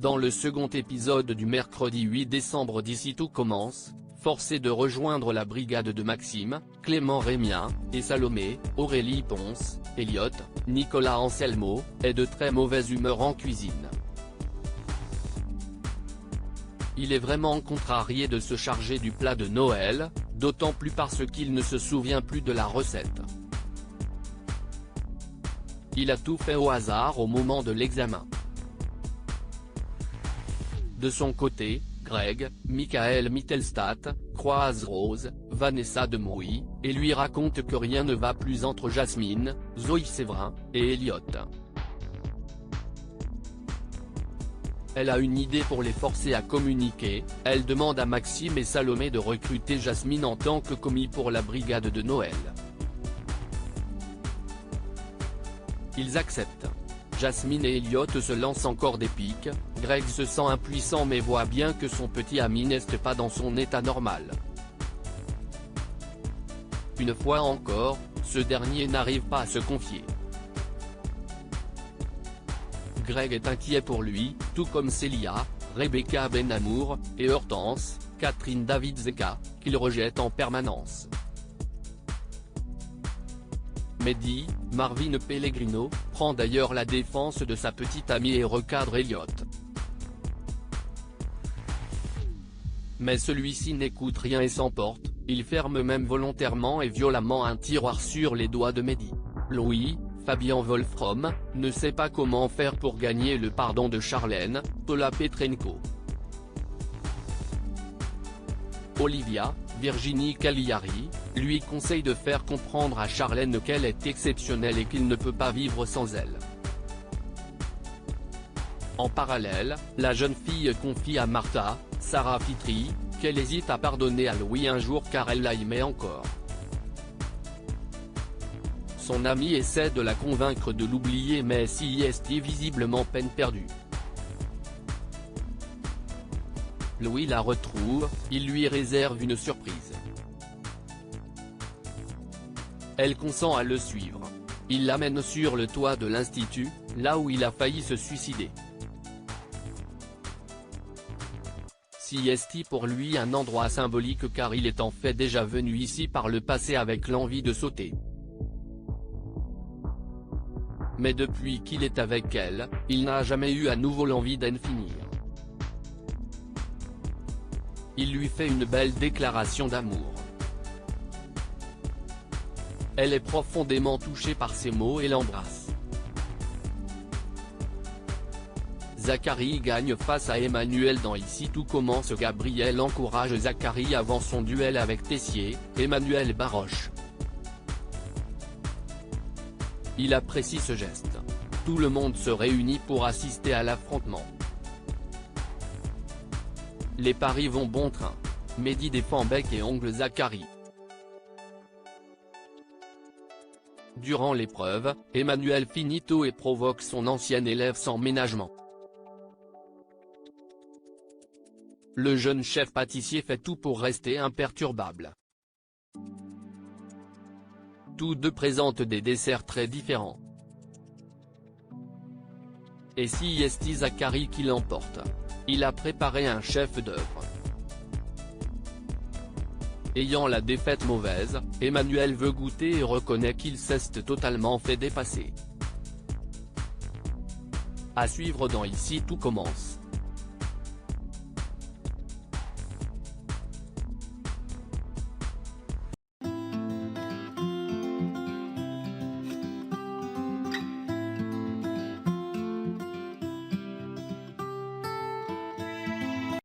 Dans le second épisode du mercredi 8 décembre d'Ici tout commence, forcé de rejoindre la brigade de Maxime, Clément Rémien, et Salomé, Aurélie Ponce, Elliot, Nicolas Anselmo, est de très mauvaise humeur en cuisine. Il est vraiment contrarié de se charger du plat de Noël, d'autant plus parce qu'il ne se souvient plus de la recette. Il a tout fait au hasard au moment de l'examen. De son côté, Greg, Michael Mittelstadt, croise Rose, Vanessa Demouy, et lui raconte que rien ne va plus entre Jasmine, Zoe Séverin, et Elliot. Elle a une idée pour les forcer à communiquer, elle demande à Maxime et Salomé de recruter Jasmine en tant que commis pour la brigade de Noël. Ils acceptent. Jasmine et Elliot se lancent encore des piques, Greg se sent impuissant mais voit bien que son petit ami n'est pas dans son état normal. Une fois encore, ce dernier n'arrive pas à se confier. Greg est inquiet pour lui, tout comme Célia, Rebecca Benamour, et Hortense, Catherine David-Zeka, qu'il rejette en permanence. Mehdi, Marvin Pellegrino, prend d'ailleurs la défense de sa petite amie et recadre Elliot. Mais celui-ci n'écoute rien et s'emporte, il ferme même volontairement et violemment un tiroir sur les doigts de Mehdi. Louis, Fabian Wolfrom, ne sait pas comment faire pour gagner le pardon de Charlène, Paula Petrenko. Olivia, Virginie Cagliari, lui conseille de faire comprendre à Charlène qu'elle est exceptionnelle et qu'il ne peut pas vivre sans elle. En parallèle, la jeune fille confie à Martha, Sarah Fitri, qu'elle hésite à pardonner à Louis un jour car elle l'aimait encore. Son ami essaie de la convaincre de l'oublier mais CIST visiblement peine perdue. Louis la retrouve, il lui réserve une surprise. Elle consent à le suivre. Il l'amène sur le toit de l'institut, là où il a failli se suicider. CIST pour lui un endroit symbolique car il est en fait déjà venu ici par le passé avec l'envie de sauter. Mais depuis qu'il est avec elle, il n'a jamais eu à nouveau l'envie d'en finir. Il lui fait une belle déclaration d'amour. Elle est profondément touchée par ses mots et l'embrasse. Zachary gagne face à Emmanuel dans Ici tout commence. Gabriel encourage Zachary avant son duel avec Tessier, Emmanuel Baroche. Il apprécie ce geste. Tout le monde se réunit pour assister à l'affrontement. Les paris vont bon train. Mehdi défend bec et ongles Zachary. Durant l'épreuve, Emmanuel finito et provoque son ancien élève sans ménagement. Le jeune chef pâtissier fait tout pour rester imperturbable. Tous deux présentent des desserts très différents. Et CIST Zachary qui l'emporte. Il a préparé un chef-d'œuvre. Ayant la défaite mauvaise, Emmanuel veut goûter et reconnaît qu'il s'est totalement fait dépasser. À suivre dans Ici tout commence.